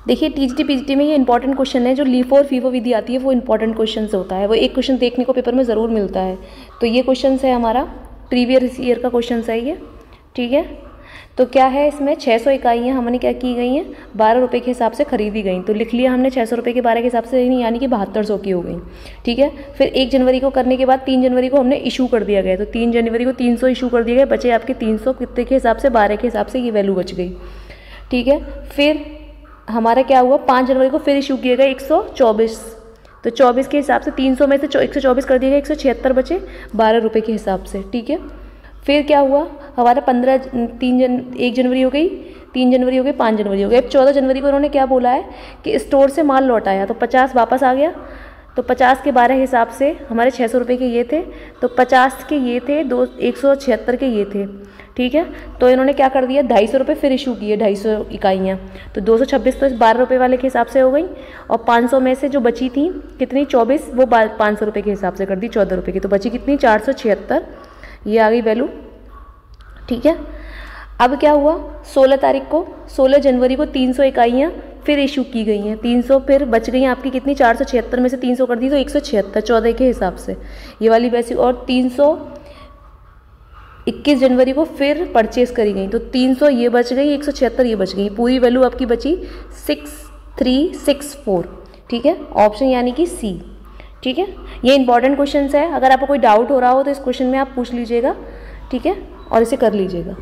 देखिए TGT PGT में ये इंपॉर्टेंट क्वेश्चन है, जो लीफो और फीफो विधि आती है वो इंपॉर्टेंट क्वेश्चन से होता है, वो एक क्वेश्चन देखने को पेपर में ज़रूर मिलता है। तो ये क्वेश्चन है हमारा प्रीवियस ईयर का क्वेश्चन है ये, ठीक है। तो क्या है इसमें 600 इकाइयाँ हमने क्या की गई हैं, 12 रुपये के हिसाब से खरीदी गई। तो लिख लिया हमने 600 रुपये के 12 के हिसाब से, यानी कि 7200 की हो गई, ठीक है। फिर 1 जनवरी को करने के बाद 3 जनवरी को हमने इशू कर दिया गया, तो 3 जनवरी को 300 इशू कर दिया गया, बचे आपके 300 कितने के हिसाब से, 12 के हिसाब से ये वैल्यू बच गई, ठीक है। फिर हमारा क्या हुआ, 5 जनवरी को फिर इशू किया गया 124, तो 24 के हिसाब से 300 में से 124 कर दिया गया, 176 बचे 12 रुपये के हिसाब से, ठीक है। फिर क्या हुआ हमारा 1 जनवरी हो गई, 3 जनवरी हो गई, 5 जनवरी हो गई। अब 14 जनवरी को उन्होंने क्या बोला है कि स्टोर से माल लौटाया, तो 50 वापस आ गया, तो 50 के 12 हिसाब से हमारे 600 रुपये के ये थे, तो 50 के ये थे, 176 के ये थे, ठीक है। तो इन्होंने क्या कर दिया, 250 रुपये फिर इशू किए, 250 इकाइयाँ, तो 226 तो 12 रुपये वाले के हिसाब से हो गई, और 500 में से जो बची थी कितनी 24, वो 500 रुपये के हिसाब से कर दी 14 रुपये की, तो बची कितनी 476, ये आ गई वैल्यू, ठीक है। अब क्या हुआ 16 जनवरी को 300 इकाइयाँ फिर इशू की गई हैं, 300 फिर बच गई हैं आपकी कितनी 476 में से 300 कर दी तो 176, 14 के हिसाब से ये वाली वैसी, और 321 जनवरी को फिर परचेज करी गई, तो 300 ये बच गई, 176 ये बच गई, पूरी वैल्यू आपकी बची 6364, ठीक है। ऑप्शन यानी कि सी, ठीक है। ये इंपॉर्टेंट क्वेश्चन है, अगर आपको कोई डाउट हो रहा हो तो इस क्वेश्चन में आप पूछ लीजिएगा, ठीक है, और इसे कर लीजिएगा।